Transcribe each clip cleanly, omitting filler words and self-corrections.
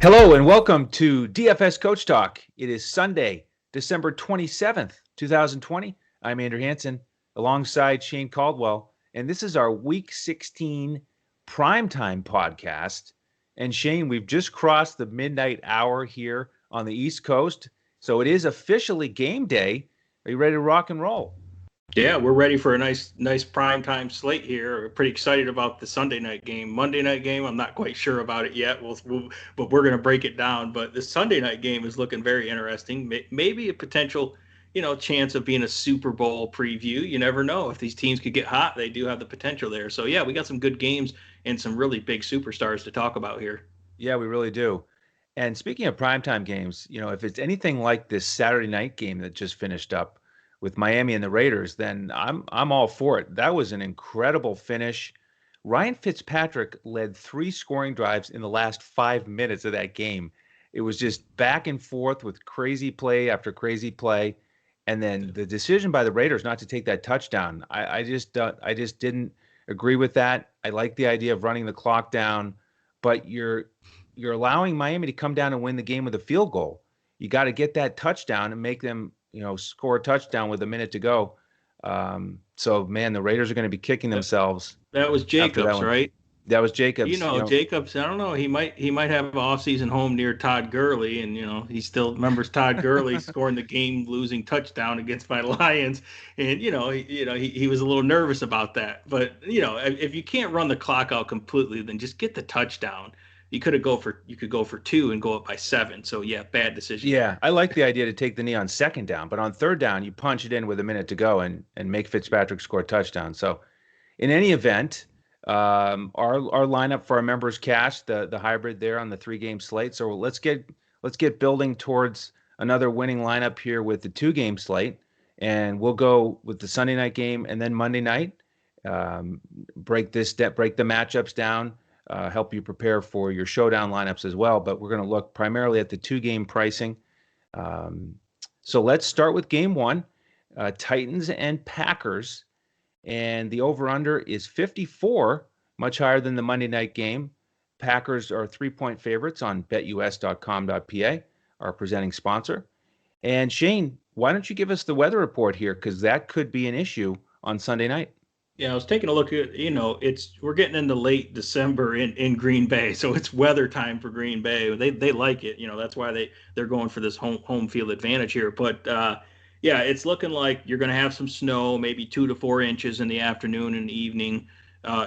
Hello and welcome to DFS Coach Talk. It is Sunday, December 27th, 2020. I'm Andrew Hansen alongside Shane Caldwell, and this is our Week 16 Primetime podcast. And Shane, we've just crossed the midnight hour here on the East Coast, so it is officially game day. Are you ready to rock and roll? Yeah, we're ready for a nice primetime slate here. We're pretty excited about the Sunday night game. Monday night game, I'm not quite sure about it yet. But we're going to break it down. But the Sunday night game is looking very interesting. Maybe a potential, chance of being a Super Bowl preview. You never know. If these teams could get hot, they do have the potential there. So, yeah, we got some good games and some really big superstars to talk about here. Yeah, we really do. And speaking of primetime games, if it's anything like this Saturday night game that just finished up with Miami and the Raiders, then I'm all for it. That was an incredible finish. Ryan Fitzpatrick led 3 scoring drives in the last 5 minutes of that game. It was just back and forth with crazy play after crazy play. And then the decision by the Raiders not to take that touchdown, I just didn't agree with that. I like the idea of running the clock down, but you're allowing Miami to come down and win the game with a field goal. You got to get that touchdown and make them, score a touchdown with a minute to go. So, man, the Raiders are going to be kicking themselves. That was Jacobs, right? That was Jacobs. Jacobs, I don't know. He might have an off-season home near Todd Gurley, and he still remembers Todd Gurley scoring the game-losing touchdown against my Lions, and he was a little nervous about that. But if you can't run the clock out completely, then just get the touchdown. You could go for 2 and go up by 7. So yeah, bad decision. Yeah, I like the idea to take the knee on second down, but on third down, you punch it in with a minute to go and make Fitzpatrick score a touchdown. So, in any event, our lineup for our members cash the hybrid there on the 3-game slate. So let's get building towards another winning lineup here with the 2-game slate, and we'll go with the Sunday night game and then Monday night. Break the matchups down. Help you prepare for your showdown lineups as well. But we're going to look primarily at the 2-game pricing. So let's start with game 1, Titans and Packers. And the over-under is 54, much higher than the Monday night game. Packers are 3-point favorites on BetUS.com.pa, our presenting sponsor. And Shane, why don't you give us the weather report here? Because that could be an issue on Sunday night. Yeah, I was taking a look at, we're getting into late December in Green Bay, so it's weather time for Green Bay. They like it, that's why they're going for this home field advantage here. But yeah, it's looking like you're going to have some snow, maybe 2 to 4 inches in the afternoon and evening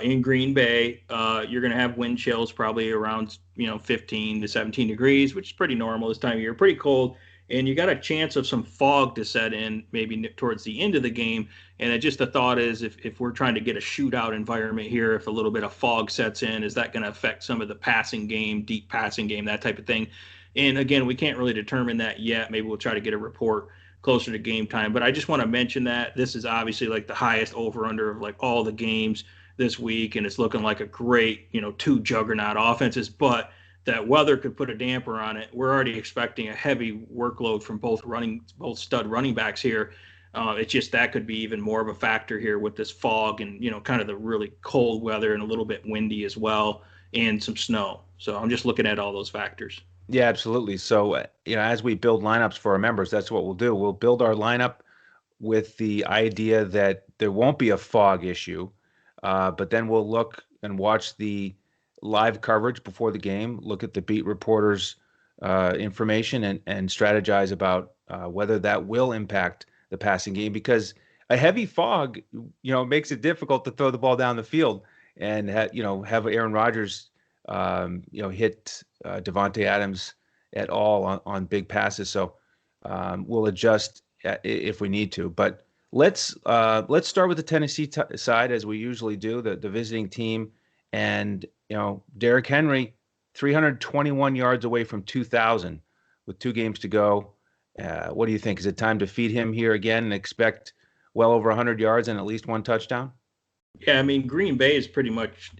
in Green Bay. You're going to have wind chills probably around 15 to 17 degrees, which is pretty normal this time of year. Pretty cold. And you got a chance of some fog to set in maybe towards the end of the game. And just the thought is if we're trying to get a shootout environment here, if a little bit of fog sets in, is that going to affect some of the passing game, deep passing game, that type of thing? And again, we can't really determine that yet. Maybe we'll try to get a report closer to game time. But I just want to mention that this is obviously like the highest over-under of like all the games this week. And it's looking like a great, 2 juggernaut offenses. But that weather could put a damper on it. We're already expecting a heavy workload from both stud running backs here. It's just that could be even more of a factor here with this fog and, kind of the really cold weather and a little bit windy as well and some snow. So I'm just looking at all those factors. Yeah, absolutely. So, as we build lineups for our members, that's what we'll do. We'll build our lineup with the idea that there won't be a fog issue, but then we'll look and watch the live coverage before the game, look at the beat reporters' information and strategize about whether that will impact the passing game, because a heavy fog, makes it difficult to throw the ball down the field and have Aaron Rodgers, hit Devonte Adams at all on big passes. So we'll adjust if we need to. But let's start with the Tennessee side as we usually do, the visiting team. And, Derrick Henry, 321 yards away from 2,000 with 2 games to go. What do you think? Is it time to feed him here again and expect well over 100 yards and at least 1 touchdown? Yeah, I mean, Green Bay is pretty much,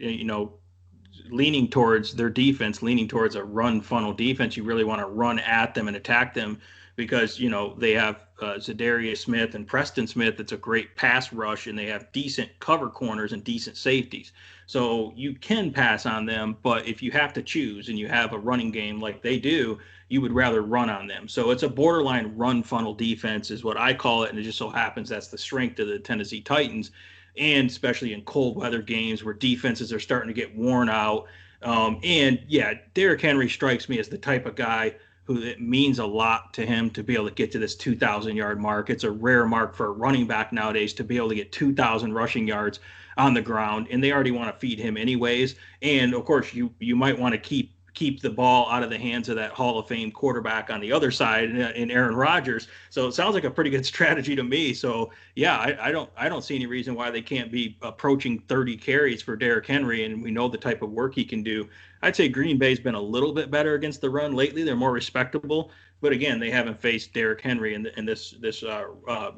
leaning towards their defense, leaning towards a run funnel defense. You really want to run at them and attack them because, they have Zadarius Smith and Preston Smith. It's a great pass rush, and they have decent cover corners and decent safeties. So you can pass on them, but if you have to choose and you have a running game like they do, you would rather run on them. So it's a borderline run funnel defense is what I call it. And it just so happens that's the strength of the Tennessee Titans, and especially in cold weather games where defenses are starting to get worn out. And yeah, Derrick Henry strikes me as the type of guy who it means a lot to him to be able to get to this 2,000 yard mark. It's a rare mark for a running back nowadays to be able to get 2,000 rushing yards on the ground, and they already want to feed him anyways. And of course, you might want to keep the ball out of the hands of that Hall of Fame quarterback on the other side in Aaron Rodgers. So it sounds like a pretty good strategy to me. So yeah, I don't see any reason why they can't be approaching 30 carries for Derrick Henry, and we know the type of work he can do. I'd say Green Bay's been a little bit better against the run lately. They're more respectable, but again, they haven't faced Derrick Henry in this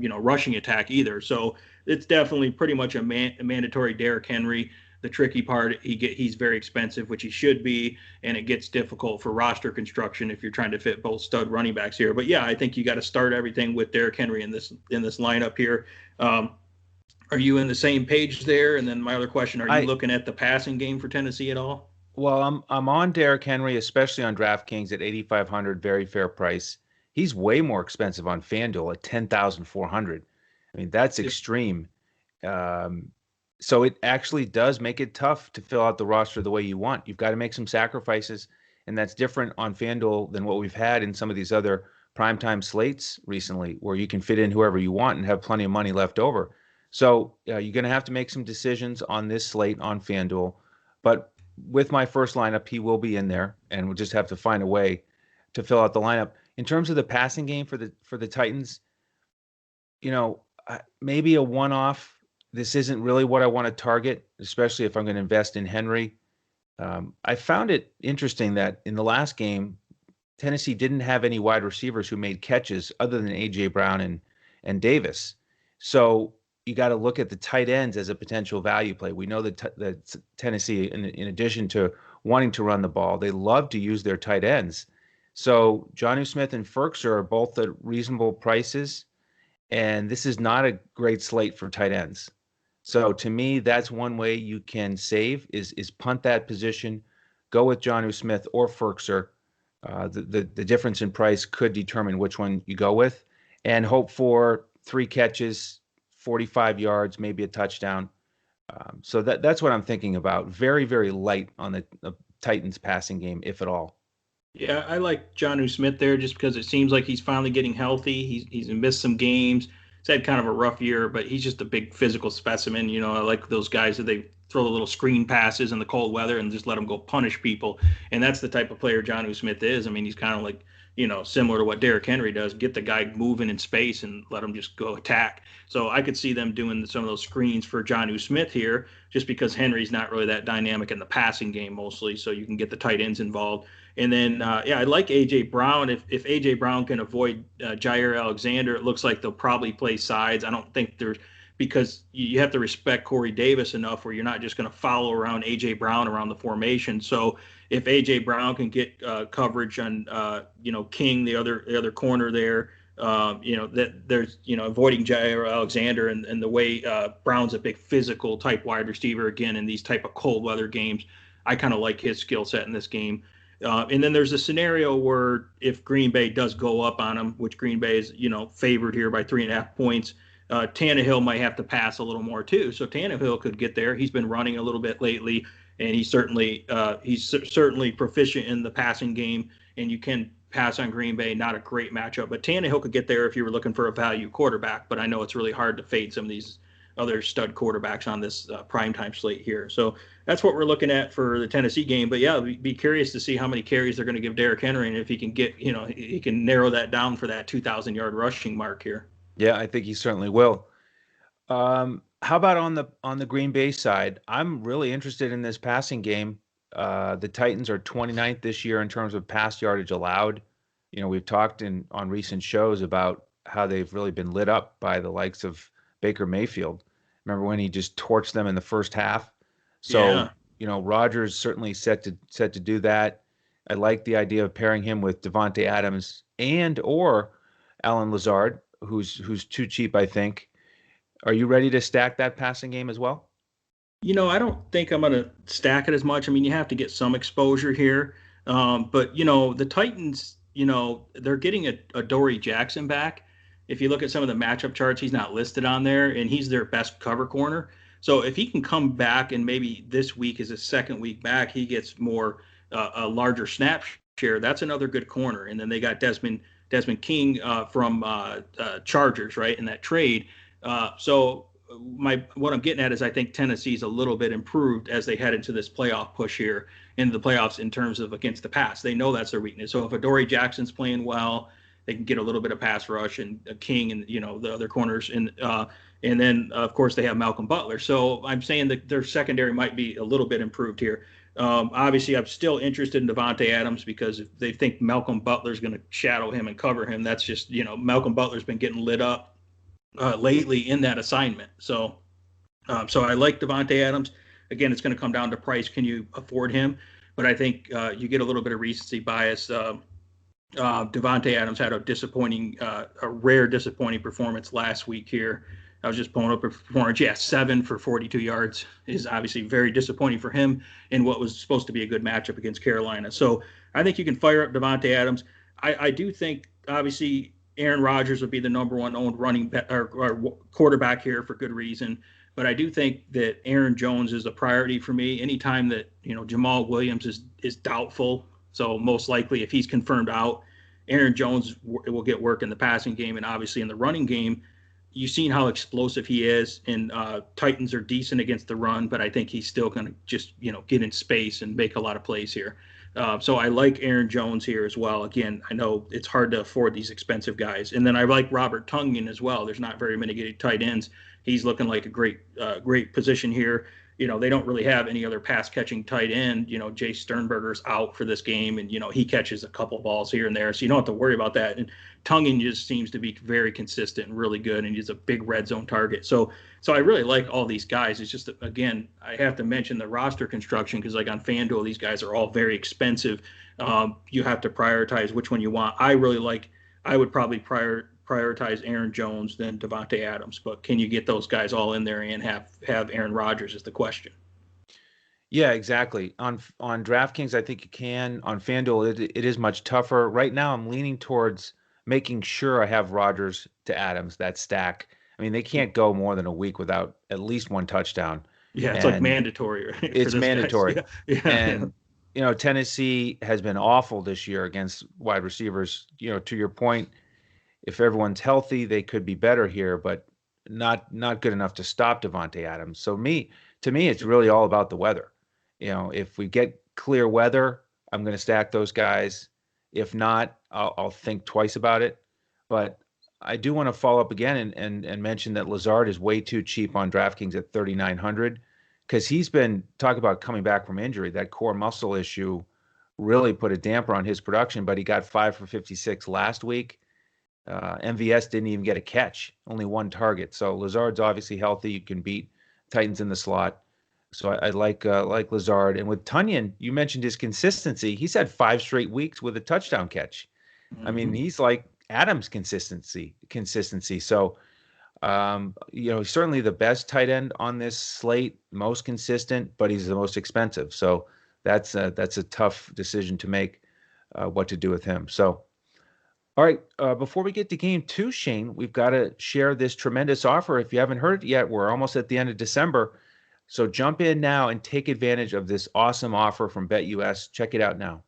rushing attack either. So it's definitely pretty much a mandatory Derrick Henry. The tricky part, he's very expensive, which he should be, and it gets difficult for roster construction if you're trying to fit both stud running backs here. But yeah, I think you got to start everything with Derrick Henry in this lineup here. Are you in the same page there? And then my other question: are you looking at the passing game for Tennessee at all? Well, I'm on Derrick Henry, especially on DraftKings at 8,500, very fair price. He's way more expensive on FanDuel at 10,400. I mean, that's extreme. So it actually does make it tough to fill out the roster the way you want. You've got to make some sacrifices, and that's different on FanDuel than what we've had in some of these other primetime slates recently, where you can fit in whoever you want and have plenty of money left over. So you're going to have to make some decisions on this slate on FanDuel. But with my first lineup, he will be in there, and we'll just have to find a way to fill out the lineup. In terms of the passing game for the Titans, maybe a one-off. This isn't really what I want to target, especially if I'm going to invest in Henry. I found it interesting that in the last game, Tennessee didn't have any wide receivers who made catches other than A.J. Brown and Davis. So you got to look at the tight ends as a potential value play. We know that Tennessee, in addition to wanting to run the ball, they love to use their tight ends. So Jonnu Smith and Ferkser are both at reasonable prices, and this is not a great slate for tight ends. So to me, that's one way you can save is punt that position, go with Jonnu Smith or Ferkser. The difference in price could determine which one you go with, and hope for 3 catches, 45 yards, maybe a touchdown. So that's what I'm thinking about. Very, very light on the Titans passing game, if at all. Yeah, I like Jonnu Smith there just because it seems like he's finally getting healthy. He's missed some games. He's had kind of a rough year, but he's just a big physical specimen. I like those guys that they throw the little screen passes in the cold weather and just let them go punish people. And that's the type of player Jonnu Smith is. I mean, he's kind of like, similar to what Derrick Henry does, get the guy moving in space and let him just go attack. So I could see them doing some of those screens for Jonnu Smith here, just because Henry's not really that dynamic in the passing game mostly. So you can get the tight ends involved. And then, I like A.J. Brown. If A.J. Brown can avoid Jair Alexander, it looks like they'll probably play sides. I don't think because you have to respect Corey Davis enough where you're not just going to follow around A.J. Brown around the formation. So if A.J. Brown can get coverage on, King, the other corner there, that there's, avoiding Jair Alexander and the way Brown's a big physical type wide receiver, again, in these type of cold weather games, I kind of like his skill set in this game. And then there's a scenario where if Green Bay does go up on them, which Green Bay is, favored here by 3.5 points, Tannehill might have to pass a little more too. So Tannehill could get there. He's been running a little bit lately, and he's certainly proficient in the passing game. And you can pass on Green Bay, not a great matchup, but Tannehill could get there if you were looking for a value quarterback. But I know it's really hard to fade some of these other stud quarterbacks on this primetime slate here. So that's what we're looking at for the Tennessee game. But yeah, be curious to see how many carries they're going to give Derrick Henry, and if he can get, he can narrow that down for that 2,000 yard rushing mark here. Yeah, I think he certainly will. How about on the Green Bay side? I'm really interested in this passing game. The Titans are 29th this year in terms of pass yardage allowed. We've talked on recent shows about how they've really been lit up by the likes of Baker Mayfield. Remember when he just torched them in the first half? So Rodgers certainly set to do that. I like the idea of pairing him with Devonte Adams and or Alan Lazard, who's too cheap, I think. Are you ready to stack that passing game as well? I don't think I'm going to stack it as much. I mean, you have to get some exposure here. But, the Titans, they're getting a Dory Jackson back. If you look at some of the matchup charts, he's not listed on there, and he's their best cover corner. So if he can come back and maybe this week is his second week back, he gets more a larger snap share. That's another good corner. And then they got Desmond King from Chargers, right, in that trade. So what I'm getting at is I think Tennessee's a little bit improved as they head into this playoff push here into the playoffs in terms of against the pass. They know that's their weakness. So if Adoree Jackson's playing well, they can get a little bit of pass rush and King and the other corners and then of course they have Malcolm Butler. So I'm saying that their secondary might be a little bit improved here. Obviously, I'm still interested in Devonte Adams because if they think Malcolm Butler's going to shadow him and cover him, that's just Malcolm Butler's been getting lit up lately in that assignment. So I like Devonte Adams. Again, it's going to come down to price. Can you afford him? But I think you get a little bit of recency bias. Devonte Adams had a rare disappointing performance last week here. I was just pulling up a performance. Yeah, 7 for 42 yards is obviously very disappointing for him in what was supposed to be a good matchup against Carolina. So I think you can fire up Devonte Adams. I do think, obviously, Aaron Rodgers would be the number one owned or quarterback here for good reason. But I do think that Aaron Jones is a priority for me. Anytime that Jamal Williams is doubtful, so most likely if he's confirmed out, Aaron Jones will get work in the passing game and obviously in the running game. You've seen how explosive he is, and Titans are decent against the run, but I think he's still going to just get in space and make a lot of plays here. So I like Aaron Jones here as well. Again, I know it's hard to afford these expensive guys. And then I like Robert Tonyan as well. There's not very many good tight ends. He's looking like a great position here. They don't really have any other pass catching tight end. Jay Sternberger's out for this game, and he catches a couple balls here and there, so you don't have to worry about that. And Tonyan just seems to be very consistent and really good, and he's a big red zone target. So I really like all these guys. It's just, again, I have to mention the roster construction because, like on FanDuel, these guys are all very expensive. You have to prioritize which one you want. I would probably prioritize Aaron Jones than Devonte Adams, but can you get those guys all in there and have Aaron Rodgers is the question. Yeah, exactly. On DraftKings, I think you can. On FanDuel, it is much tougher. Right now, I'm leaning towards making sure I have Rodgers to Adams, that stack. I mean, they can't go more than a week without at least one touchdown. Yeah, it's like mandatory. Right, it's mandatory. Yeah. And, Tennessee has been awful this year against wide receivers. To your point, if everyone's healthy, they could be better here, but not good enough to stop Devonte Adams. So to me, it's really all about the weather. If we get clear weather, I'm going to stack those guys. If not, I'll think twice about it. But I do want to follow up again and mention that Lazard is way too cheap on DraftKings at 3,900 because he's been talking about coming back from injury. That core muscle issue really put a damper on his production, but he got 5 for 56 last week. MVS didn't even get a catch, only one target. So Lazard's obviously healthy. You can beat Titans in the slot. So I like Lazard. And with Tonyan, you mentioned his consistency. He's had 5 straight weeks with a touchdown catch. Mm-hmm. I mean, he's like Adams' consistency. So, he's certainly the best tight end on this slate, most consistent, but he's the most expensive. So that's a tough decision to make what to do with him. So, all right, before we get to game 2, Shane, we've got to share this tremendous offer. If you haven't heard it yet, we're almost at the end of December. So jump in now and take advantage of this awesome offer from BetUS. Check it out now.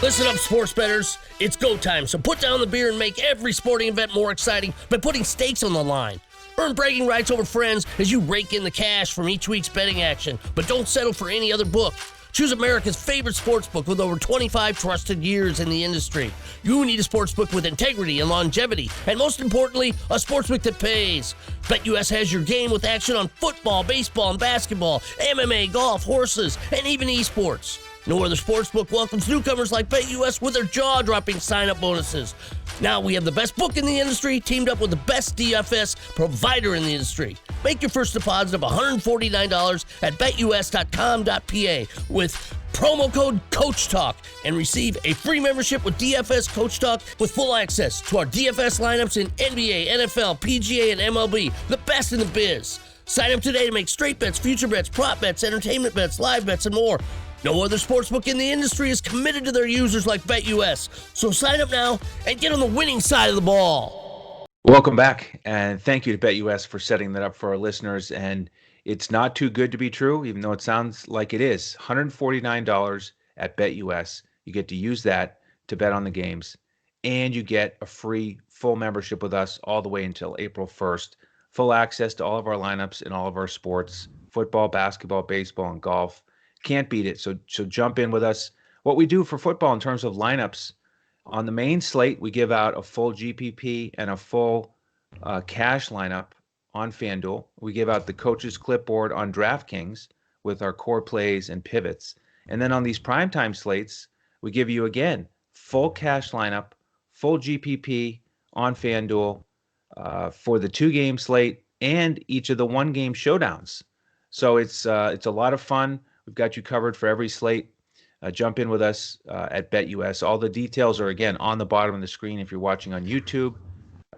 Listen up, sports bettors. It's go time, so put down the beer and make every sporting event more exciting by putting stakes on the line. Earn bragging rights over friends as you rake in the cash from each week's betting action, but don't settle for any other book. Choose America's favorite sportsbook with over 25 trusted years in the industry. You need a sportsbook with integrity and longevity, and most importantly, a sportsbook that pays. BetUS has your game with action on football, baseball, and basketball, MMA, golf, horses, and even esports. No other sportsbook welcomes newcomers like BetUS with their jaw-dropping sign-up bonuses. Now we have the best book in the industry teamed up with the best DFS provider in the industry. Make your first deposit of $149 at betus.com.pa with promo code CoachTalk and receive a free membership with DFS Coach Talk with full access to our DFS lineups in NBA, NFL, PGA, and MLB, the best in the biz. Sign up today to make straight bets, future bets, prop bets, entertainment bets, live bets, and more. No other sportsbook in the industry is committed to their users like BetUS. So sign up now and get on the winning side of the ball. Welcome back, and thank you to BetUS for setting that up for our listeners. And it's not too good to be true, even though it sounds like it is. $149 at BetUS. You get to use that to bet on the games, and you get a free full membership with us all the way until April 1st. Full access to all of our lineups in all of our sports, football, basketball, baseball, and golf. Can't beat it. So jump in with us. What we do for football in terms of lineups, on the main slate, we give out a full GPP and a full cash lineup on FanDuel. We give out the coach's clipboard on DraftKings with our core plays and pivots. And then on these primetime slates, we give you, again, full cash lineup, full GPP on FanDuel for the 2-game slate and each of the 1-game showdowns. So it's a lot of fun. We've got you covered for every slate. Jump in with us at BetUS. All the details are, again, on the bottom of the screen if you're watching on YouTube.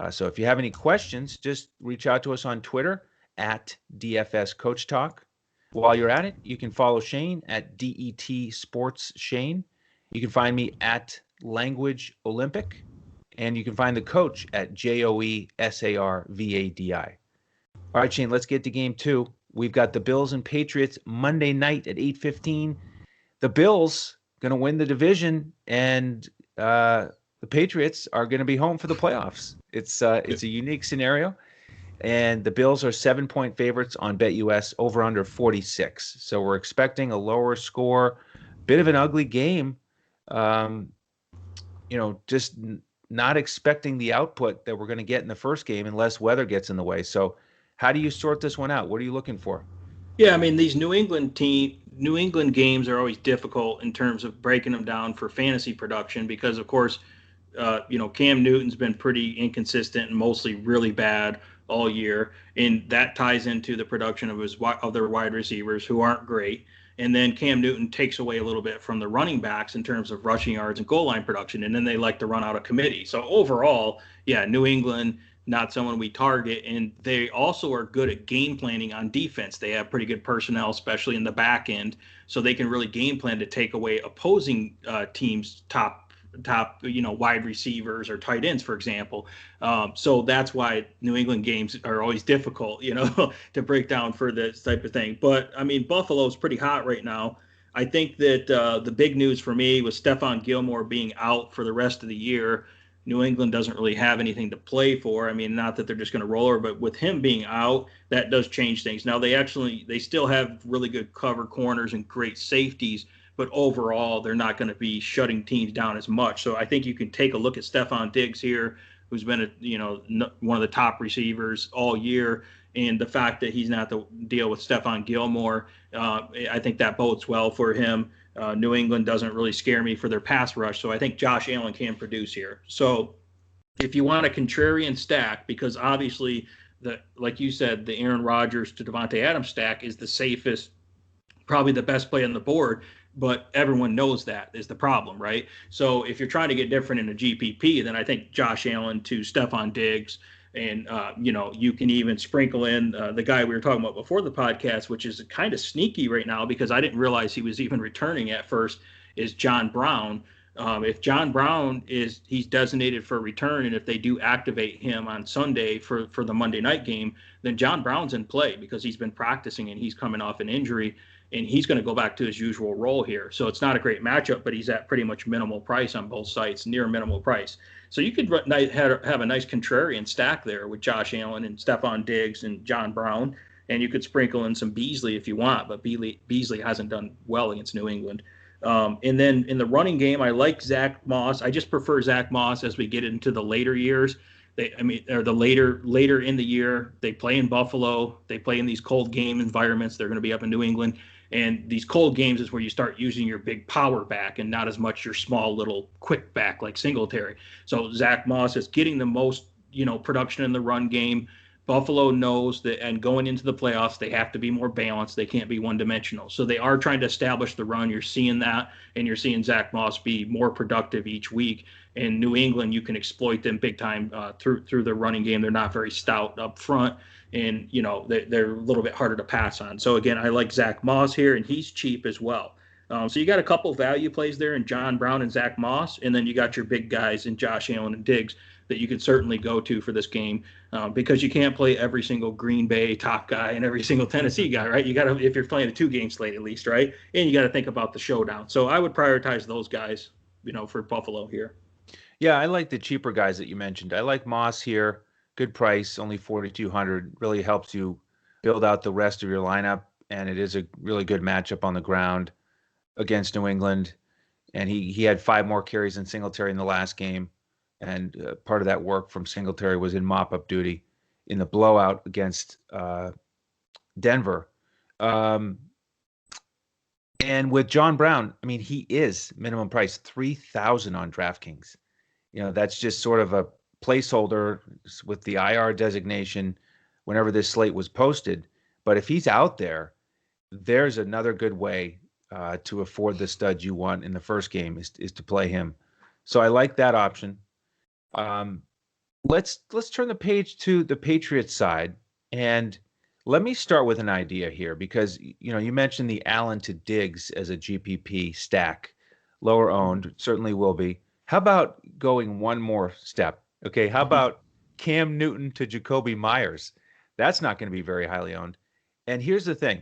So if you have any questions, just reach out to us on Twitter at DFS Coach Talk. While you're at it, you can follow Shane at DET Sports Shane. You can find me at Language Olympic, and you can find the coach at JOESARVADI. All right, Shane, let's get to game 2. We've got the Bills and Patriots Monday night at 8:15. The Bills going to win the division, and the Patriots are going to be home for the playoffs. It's a unique scenario, and the Bills are 7-point favorites on BetUS, over under 46. So we're expecting a lower score, bit of an ugly game. Just not expecting the output that we're going to get in the first game unless weather gets in the way. So how do you sort this one out? What are you looking for? Yeah, I mean, these New England games are always difficult in terms of breaking them down for fantasy production because, of course, Cam Newton's been pretty inconsistent and mostly really bad all year, and that ties into the production of their wide receivers who aren't great. And then Cam Newton takes away a little bit from the running backs in terms of rushing yards and goal line production, and then they like to run out of committee. So overall, yeah, New England, not someone we target, and they also are good at game planning on defense. They have pretty good personnel, especially in the back end, so they can really game plan to take away opposing teams' top wide receivers or tight ends, for example. So that's why New England games are always difficult, to break down for this type of thing. But I mean, Buffalo's pretty hot right now. I think that the big news for me was Stephon Gilmore being out for the rest of the year. New England doesn't really have anything to play for. I mean, not that they're just going to roll over, but with him being out, that does change things. Now they still have really good cover corners and great safeties, but overall they're not going to be shutting teams down as much. So I think you can take a look at Stephon Diggs here, who's been one of the top receivers all year, and the fact that he's not to deal with Stephon Gilmore, I think that bodes well for him. New England doesn't really scare me for their pass rush, so I think Josh Allen can produce here. So if you want a contrarian stack, because obviously, like you said, the Aaron Rodgers to Devonte Adams stack is the safest, probably the best play on the board, but everyone knows that is the problem, right? So if you're trying to get different in a GPP, then I think Josh Allen to Stephon Diggs, and you can even sprinkle in the guy we were talking about before the podcast, which is kind of sneaky right now because I didn't realize he was even returning at first, is John Brown. If John Brown he's designated for return, and if they do activate him on Sunday for the Monday night game, then John Brown's in play because he's been practicing and he's coming off an injury, and he's going to go back to his usual role here. So it's not a great matchup, but he's at pretty much minimal price on both sites, near minimal price. So you could have a nice contrarian stack there with Josh Allen and Stephon Diggs and John Brown, and you could sprinkle in some Beasley if you want, but Beasley hasn't done well against New England. And then in the running game, I like Zach Moss. I just prefer Zach Moss as we get into the later years. Later in the year, they play in Buffalo. They play in these cold game environments. They're going to be up in New England. And these cold games is where you start using your big power back and not as much your small little quick back like Singletary. So Zach Moss is getting the most, production in the run game. Buffalo knows that, and going into the playoffs, they have to be more balanced. They can't be one-dimensional. So they are trying to establish the run. You're seeing that, and you're seeing Zach Moss be more productive each week. In New England, you can exploit them big time through the running game. They're not very stout up front, and they're a little bit harder to pass on. So again, I like Zach Moss here, and he's cheap as well. So you got a couple value plays there in John Brown and Zach Moss, and then you got your big guys in Josh Allen and Diggs that you can certainly go to for this game, because you can't play every single Green Bay top guy and every single Tennessee guy, right? You got to, if you're playing a 2-game slate at least, right? And you got to think about the showdown. So I would prioritize those guys, for Buffalo here. Yeah, I like the cheaper guys that you mentioned. I like Moss here. Good price, only 4,200. Really helps you build out the rest of your lineup, and it is a really good matchup on the ground against New England. And he had 5 more carries than Singletary in the last game. And part of that work from Singletary was in mop-up duty in the blowout against Denver. And with John Brown, I mean, he is minimum price 3,000 on DraftKings. That's just sort of a placeholder with the IR designation whenever this slate was posted. But if he's out there, there's another good way to afford the stud you want in the first game is to play him. So I like that option. Let's turn the page to the Patriots side, and let me start with an idea here, because you mentioned the Allen to Diggs as a GPP stack, lower owned, certainly will be. How about going one more step? Okay, how about Cam Newton to Jacoby Myers? That's not going to be very highly owned. And here's the thing.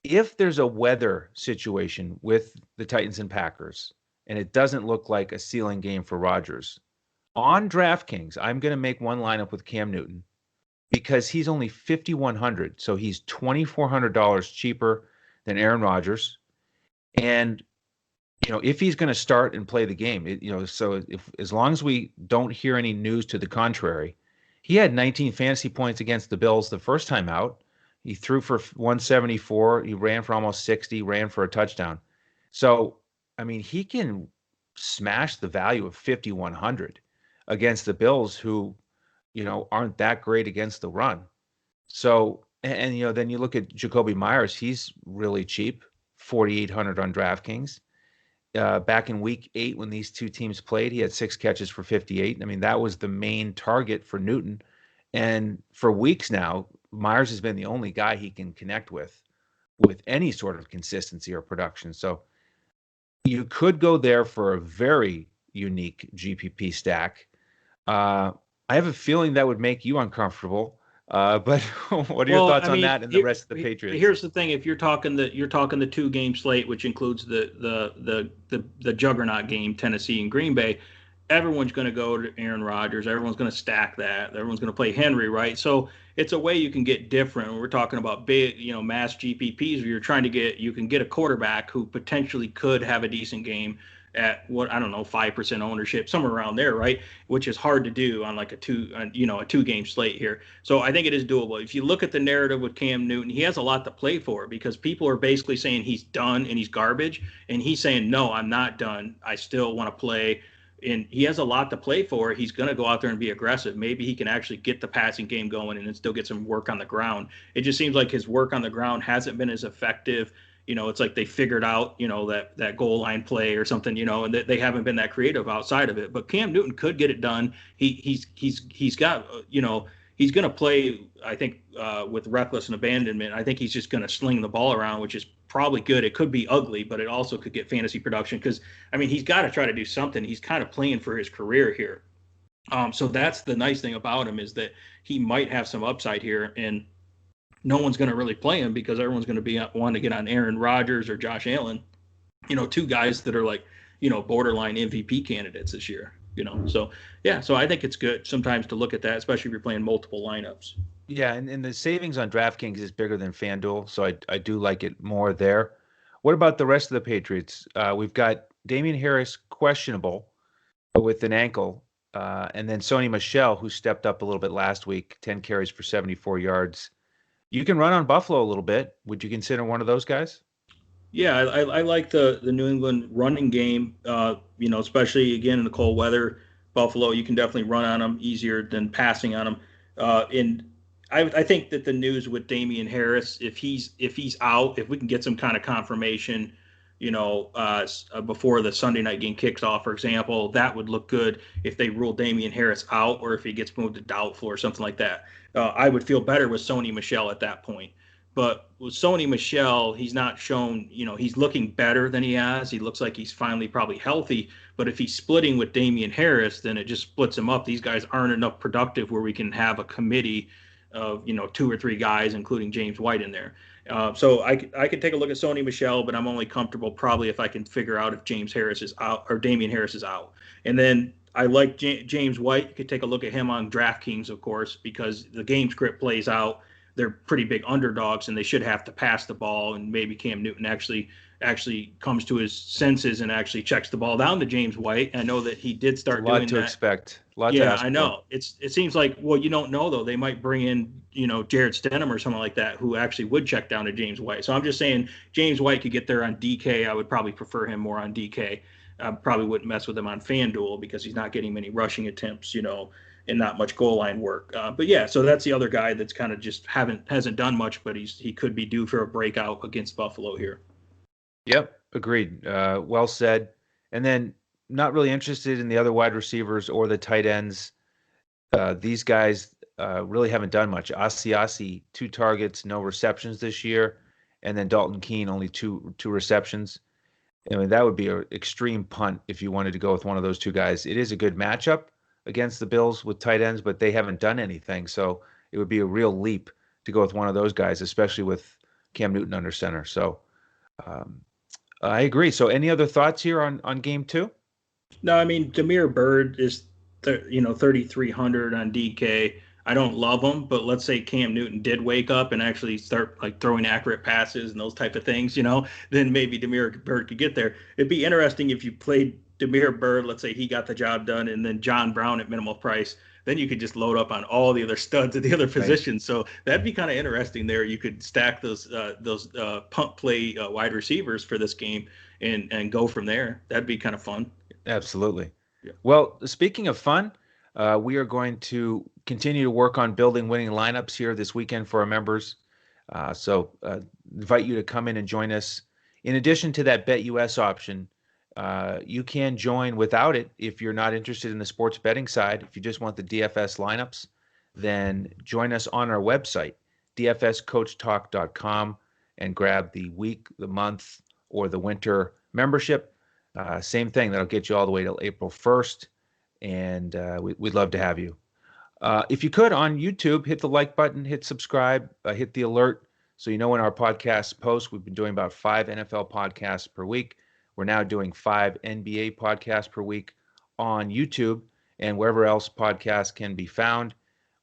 If there's a weather situation with the Titans and Packers, and it doesn't look like a ceiling game for Rodgers, on DraftKings, I'm going to make one lineup with Cam Newton because he's only $5,100. So he's $2,400 cheaper than Aaron Rodgers. And, if he's going to start and play the game, so as long as we don't hear any news to the contrary, he had 19 fantasy points against the Bills the first time out. He threw for 174. He ran for almost 60, ran for a touchdown. So, I mean, he can smash the value of 5,100 against the Bills, who, aren't that great against the run. So, and then you look at Jacoby Myers, he's really cheap, 4,800 on DraftKings. Back in week 8, when these two teams played, he had 6 catches for 58. I mean, that was the main target for Newton. And for weeks now, Myers has been the only guy he can connect with any sort of consistency or production. So you could go there for a very unique GPP stack. I have a feeling that would make you uncomfortable. But what are your thoughts on that and the rest of the Patriots? Here's the thing: if you're talking the 2-game slate, which includes the juggernaut game, Tennessee and Green Bay, everyone's going to go to Aaron Rodgers. Everyone's going to stack that. Everyone's going to play Henry, right? So it's a way you can get different. When we're talking about big, mass GPPs, where you can get a quarterback who potentially could have a decent game at 5% ownership, somewhere around there, right? Which is hard to do on like a 2-game slate here. So I think it is doable. If you look at the narrative with Cam Newton, he has a lot to play for, because people are basically saying he's done and he's garbage, and he's saying, no, I'm not done. I still want to play. And he has a lot to play for. He's going to go out there and be aggressive. Maybe he can actually get the passing game going and then still get some work on the ground. It just seems like his work on the ground hasn't been as effective. It's like they figured out, that goal line play or something, and they haven't been that creative outside of it. But Cam Newton could get it done. He's got, he's going to play, I think, with reckless and abandonment. I think he's just going to sling the ball around, which is probably good. It could be ugly, but it also could get fantasy production, because, he's got to try to do something. He's kind of playing for his career here. So that's the nice thing about him, is that he might have some upside here, and no one's going to really play him because everyone's going to be wanting to get on Aaron Rodgers or Josh Allen, 2 guys that are like, borderline MVP candidates this year, So, yeah, so I think it's good sometimes to look at that, especially if you're playing multiple lineups. Yeah, and the savings on DraftKings is bigger than FanDuel, so I do like it more there. What about the rest of the Patriots? We've got Damian Harris questionable with an ankle, and then Sony Michelle, who stepped up a little bit last week, 10 carries for 74 yards. You can run on Buffalo a little bit. Would you consider one of those guys? Yeah, I like the New England running game, especially, again, in the cold weather. Buffalo, you can definitely run on them easier than passing on them. And I think that the news with Damian Harris, if he's out, if we can get some kind of confirmation, before the Sunday night game kicks off, for example, that would look good if they rule Damian Harris out or if he gets moved to doubtful or something like that. I would feel better with Sony Michelle at that point. But with Sony Michelle, he's not shown, he's looking better than he has. He looks like he's finally probably healthy. But if he's splitting with Damian Harris, then it just splits him up. These guys aren't enough productive where we can have a committee of, 2 or 3 guys, including James White in there. So I could take a look at Sony Michelle, but I'm only comfortable probably if I can figure out if James Harris is out or Damian Harris is out. And then I like James White. You could take a look at him on DraftKings, of course, because the game script plays out. They're pretty big underdogs, and they should have to pass the ball. And maybe Cam Newton actually comes to his senses and actually checks the ball down to James White. I know that he did start doing that. A lot to expect. Yeah, I know. It seems like, well, you don't know though. They might bring in, Jared Stidham or someone like that who actually would check down to James White. So I'm just saying James White could get there on DK. I would probably prefer him more on DK. I probably wouldn't mess with him on FanDuel because he's not getting many rushing attempts, and not much goal line work. But yeah, so that's the other guy that's kind of just hasn't done much, but he could be due for a breakout against Buffalo here. Yep, agreed. Well said. And then not really interested in the other wide receivers or the tight ends. These guys really haven't done much. Asiasi, 2 targets, no receptions this year. And then Dalton Keene, only two receptions. I mean, that would be an extreme punt if you wanted to go with one of those 2 guys. It is a good matchup against the Bills with tight ends, but they haven't done anything. So it would be a real leap to go with one of those guys, especially with Cam Newton under center. So I agree. So any other thoughts here on game 2? No, I mean, Damiere Byrd is, 3,300 on DK. I don't love him, but let's say Cam Newton did wake up and actually start like throwing accurate passes and those type of things, then maybe Damiere Byrd could get there. It'd be interesting if you played Damiere Byrd, let's say he got the job done, and then John Brown at minimal price. Then you could just load up on all the other studs at the other positions. Right. So that'd be kind of interesting there. You could stack those punt play wide receivers for this game and go from there. That'd be kind of fun. Absolutely. Yeah. Well, speaking of fun, we are going to continue to work on building winning lineups here this weekend for our members. So invite you to come in and join us. In addition to that BetUS option, you can join without it if you're not interested in the sports betting side. If you just want the DFS lineups, then join us on our website, dfscoachtalk.com, and grab the week, the month, or the winter membership. Same thing. That'll get you all the way till April 1st, and we'd love to have you. If you could, on YouTube, hit the like button, hit subscribe, hit the alert so you know when our podcasts post. We've been doing about 5 NFL podcasts per week. We're now doing 5 NBA podcasts per week on YouTube and wherever else podcasts can be found.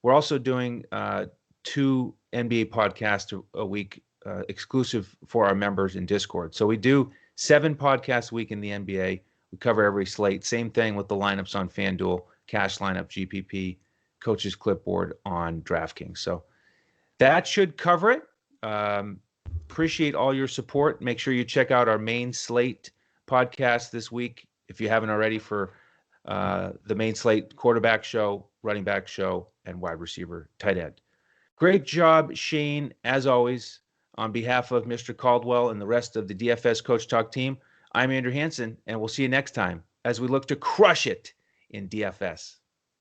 We're also doing 2 NBA podcasts a week exclusive for our members in Discord. So we do 7 podcasts a week in the NBA. We cover every slate. Same thing with the lineups on FanDuel, Cash Lineup, GPP, Coach's Clipboard on DraftKings. So that should cover it. Appreciate all your support. Make sure you check out our main slate podcast this week if you haven't already for the main slate quarterback show, running back show, and wide receiver tight end. Great job, Shane, as always. On behalf of Mr. Caldwell and the rest of the DFS Coach Talk team, I'm Andrew Hansen, and we'll see you next time as we look to crush it in DFS.